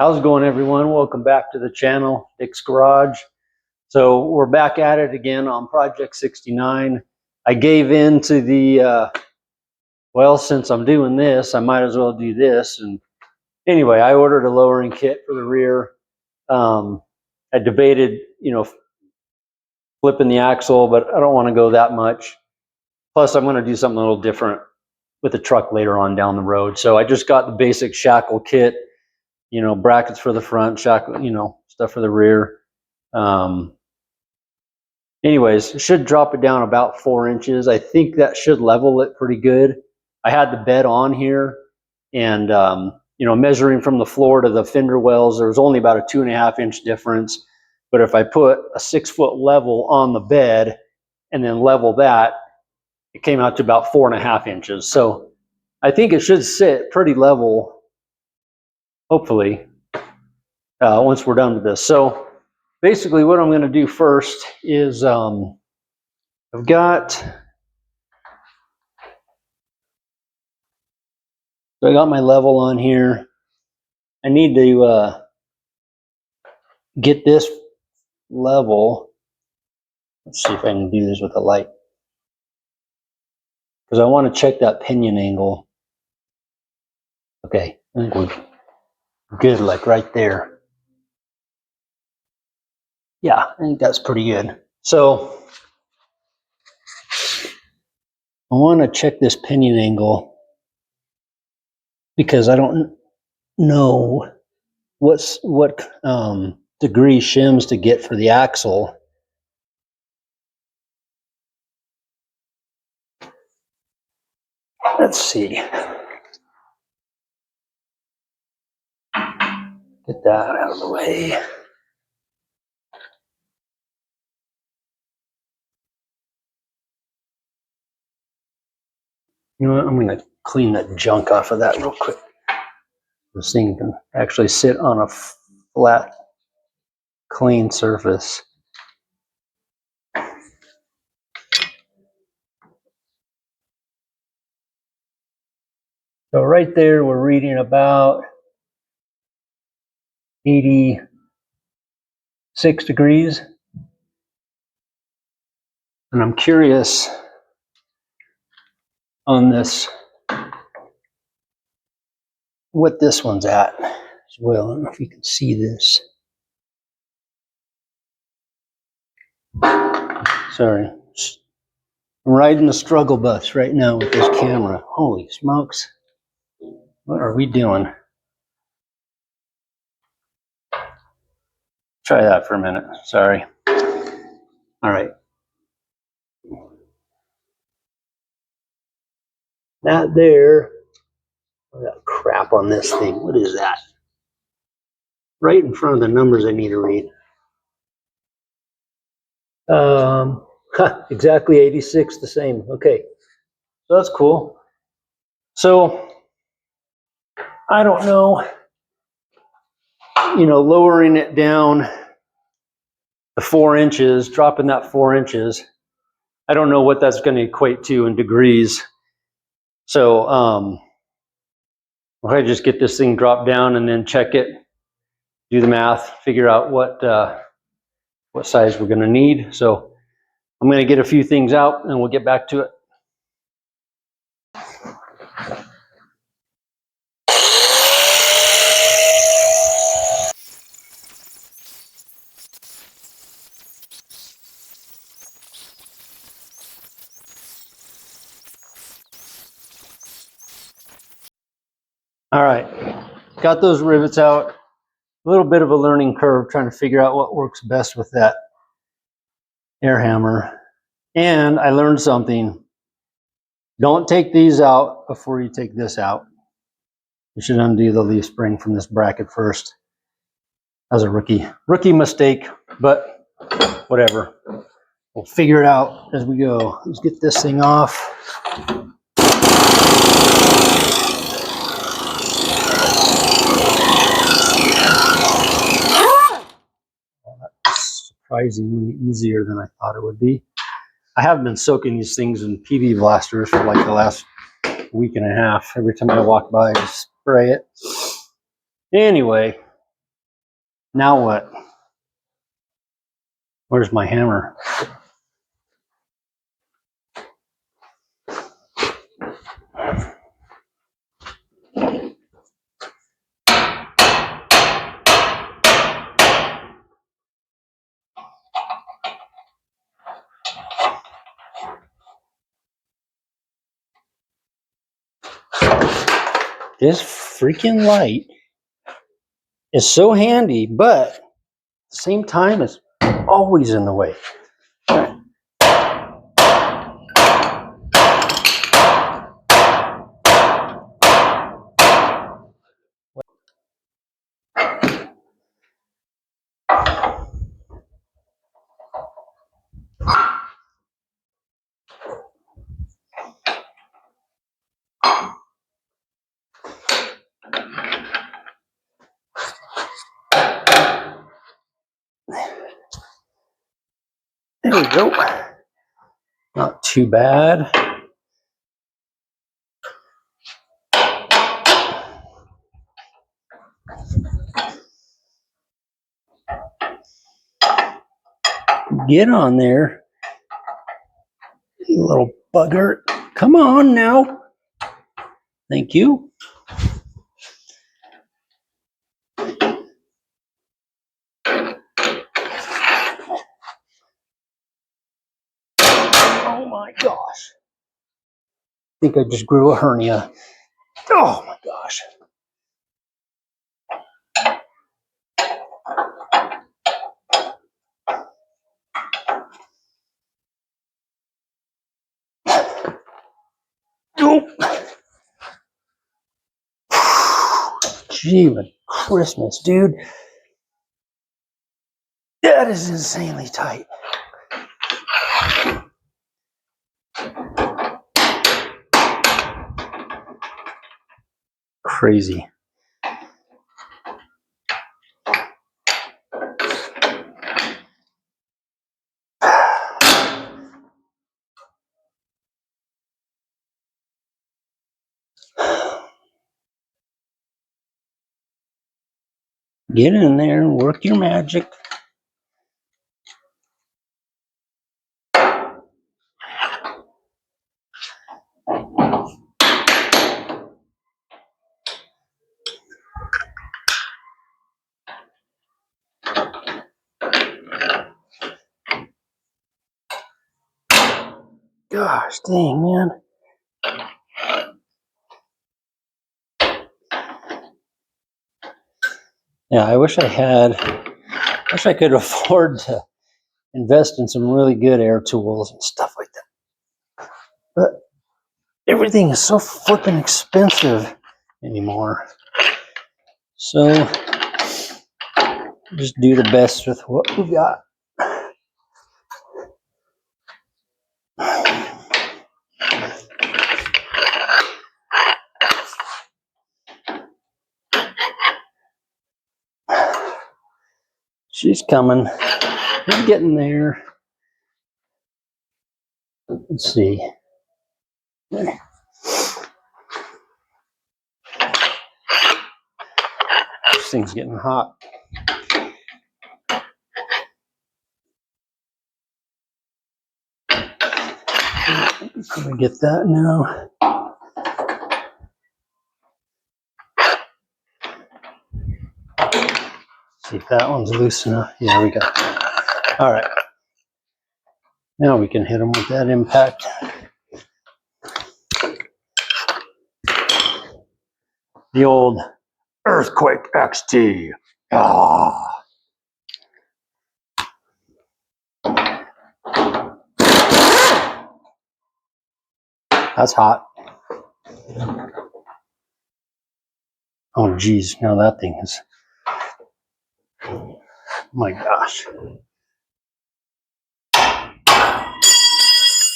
How's it going, everyone? Welcome back to the channel, Dick's Garage. So we're back at it again on Project 69. I gave in to the, well, since I'm doing this, I might as well do this. And anyway, I ordered a lowering kit for the rear. I debated, flipping the axle, but I don't want to go that much. Plus, I'm going to do something a little different with the truck later on down the road. So I just got the basic shackle kit. Brackets for the front, shackle, stuff for the rear. Anyways, it should drop it down about 4 inches. I think that should level it pretty good. I had the bed on here, and measuring from the floor to the fender wells, there was only about a 2.5 inch difference. But if I put a 6-foot level on the bed and then level that, it came out to about 4.5 inches. So I think it should sit pretty level, hopefully, once we're done with this. So basically what I'm going to do first is I got my level on here. I need to get this level. Let's see if I can do this with a light, because I want to check that pinion angle. Okay, I think we're good, like right there. Yeah, I think that's pretty good. So I want to check this pinion angle because I don't know what degree shims to get for the axle. Let's see. Get that out of the way. You know what? I'm going to clean that junk off of that real quick. This thing can actually sit on a flat, clean surface. So right there, we're reading about 86 degrees. And I'm curious on this, what this one's at as well. I don't know if you can see this. Sorry. I'm riding the struggle bus right now with this camera. Holy smokes. What are we doing? Try that for a minute. Sorry. All right. That there. I got crap on this thing. What is that? Right in front of the numbers I need to read. Exactly 86, the same. Okay. So that's cool. So I don't know, lowering it down the 4 inches, dropping that 4 inches. I don't know what that's going to equate to in degrees. So if I just get this thing dropped down and then check it, do the math, figure out what size we're going to need. So I'm going to get a few things out and we'll get back to it. All right, got those rivets out. A little bit of a learning curve trying to figure out what works best with that air hammer. And I learned something. Don't take these out before you take this out. You should undo the leaf spring from this bracket first. That was a rookie mistake, but whatever. We'll figure it out as we go. Let's get this thing off. That's surprisingly easier than I thought it would be. I have been soaking these things in PB blasters for like the last week and a half. Every time I walk by, I just spray it. Anyway, Now what? Where's my hammer? This freaking light is so handy, but at the same time, it's always in the way. There we go. Not too bad. Get on there, you little bugger. Come on now. Thank you. Oh my gosh. I think I just grew a hernia. Oh my gosh. Nope. Gee, Christmas, dude. That is insanely tight. Crazy. Get in there and work your magic. Gosh dang, man. Yeah, I wish I could afford to invest in some really good air tools and stuff like that. But everything is so flippin' expensive anymore. So just do the best with what we got. She's coming. I'm getting there. Let's see. This thing's getting hot. Can we get that now? See if that one's loose enough. Yeah, we got it. All right. Now we can hit them with that impact. The old Earthquake XT. Ah. That's hot. Oh, geez. Now that thing is. Oh my gosh.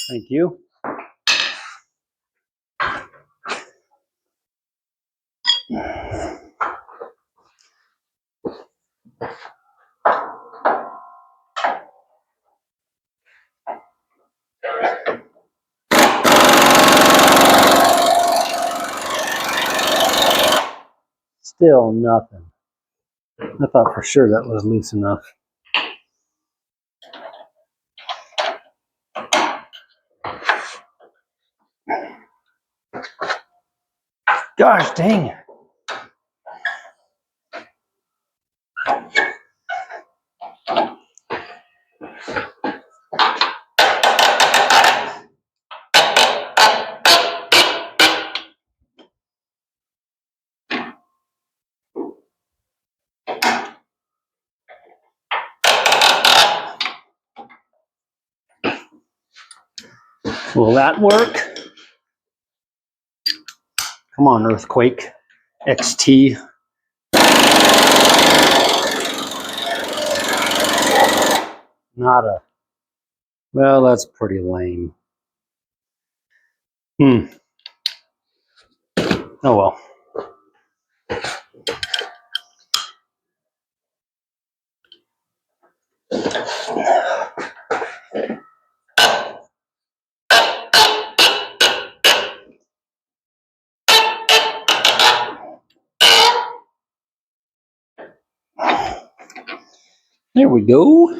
Thank you. Still nothing. I thought for sure that was loose enough. Gosh dang. Will that work? Come on, Earthquake XT. Not a, well, that's pretty lame. Oh well. There we go.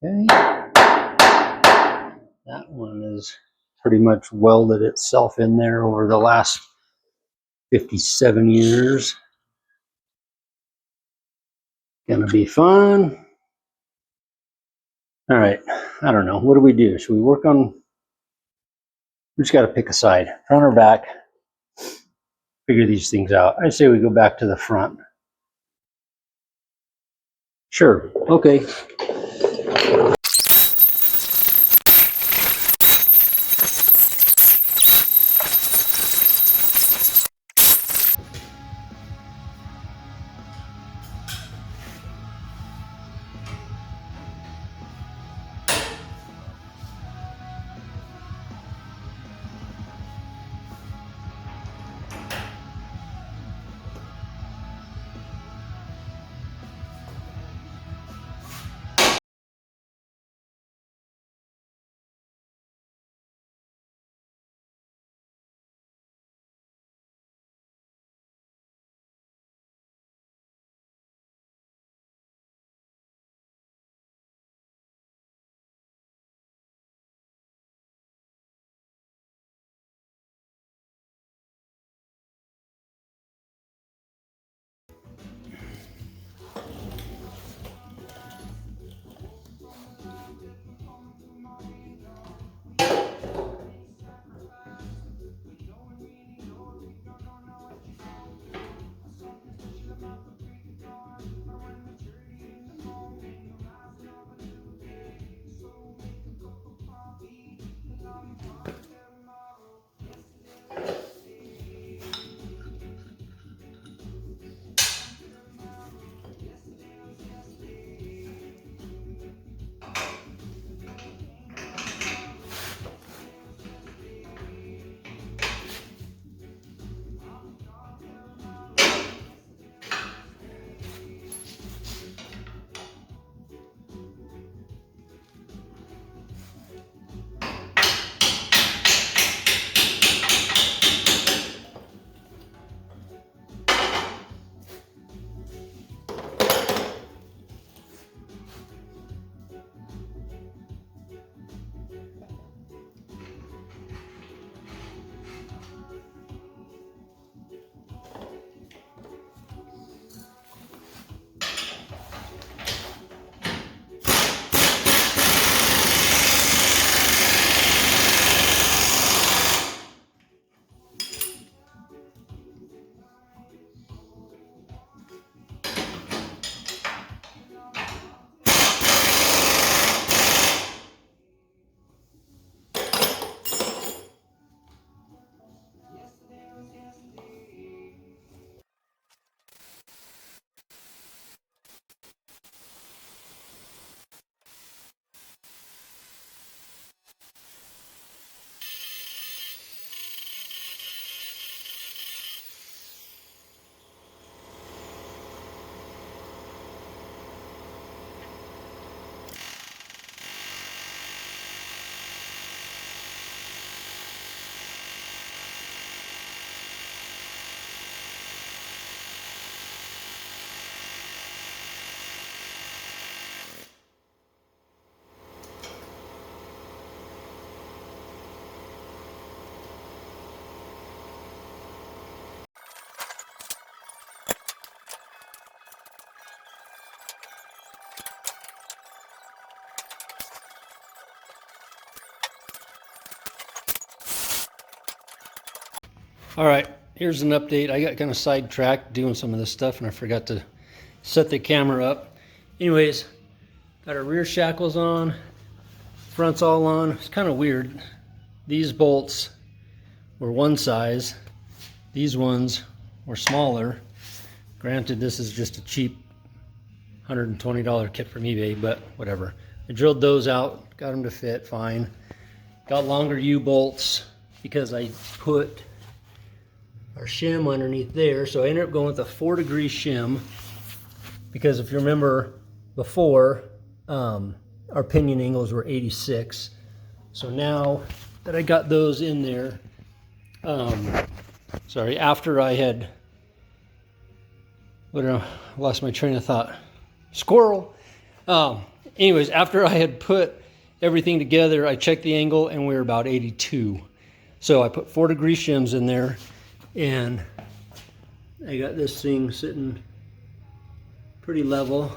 Okay. That one is pretty much welded itself in there over the last 57 years. Gonna be fun. All right, I don't know. What do we do? Should we work on, we just gotta pick a side, front or back, figure these things out. I say we go back to the front. Sure, okay. All right, here's an update. I got kind of sidetracked doing some of this stuff and I forgot to set the camera up. Anyways, got our rear shackles on, front's all on. It's kind of weird. These bolts were one size, these ones were smaller. Granted, this is just a cheap $120 kit from eBay, but whatever. I drilled those out, got them to fit fine. Got longer U-bolts because I put our shim underneath there, so I ended up going with a 4-degree shim because if you remember before, our pinion angles were 86. So now that I got those in there, after I had, lost my train of thought. Squirrel. Anyways, after I had put everything together, I checked the angle and we were about 82. So I put 4-degree shims in there. And I got this thing sitting pretty level,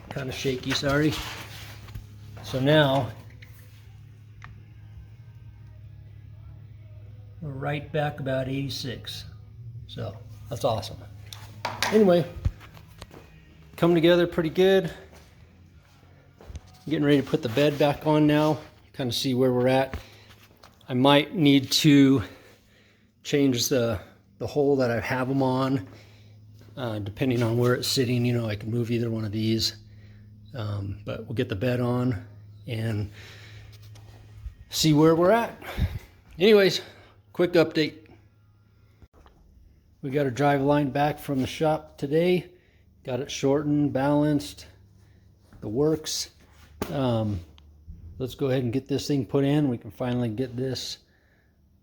kind of shaky, sorry. So now we're right back about 86. So that's awesome. Anyway, come together pretty good. Getting ready to put the bed back on now, kind of see where we're at. I might need to change the hole that I have them on, depending on where it's sitting. You know, I can move either one of these, but we'll get the bed on and see where we're at. Anyways, quick update. We got a drive line back from the shop today. Got it shortened, balanced, the works. Let's go ahead and get this thing put in. We can finally get this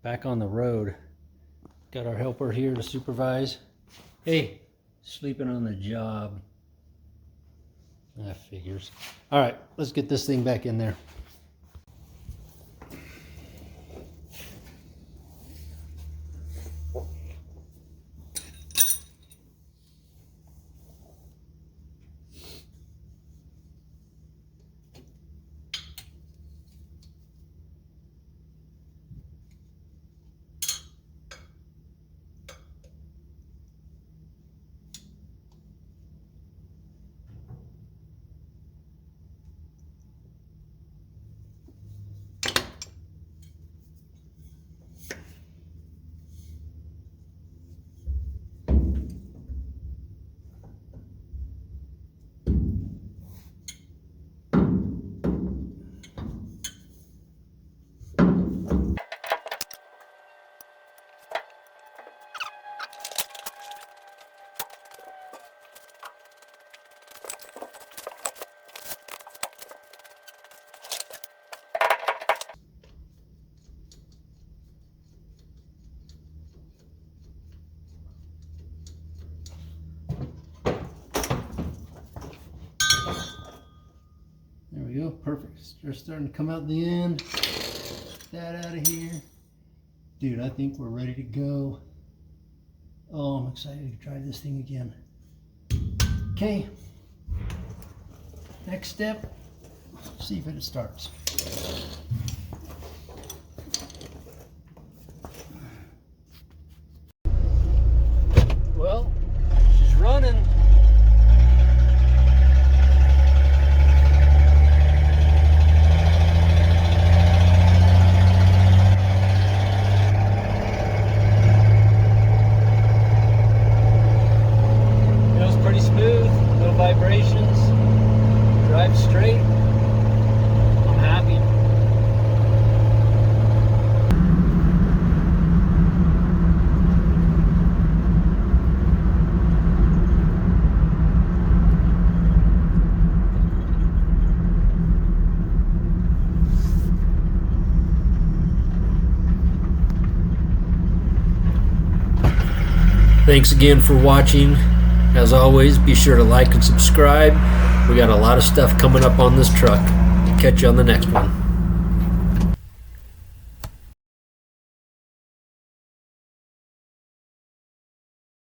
back on the road. Got our helper here to supervise. Hey, sleeping on the job. That figures. All right, let's get this thing back in there. There we go, perfect. They're starting to come out the end. Get that out of here. Dude, I think we're ready to go. Oh, I'm excited to try this thing again. Okay. Next step, see if it starts. Well, she's running. Vibrations, drive straight. I'm happy. Thanks again for watching. As always, be sure to like and subscribe. We got a lot of stuff coming up on this truck. Catch you on the next one.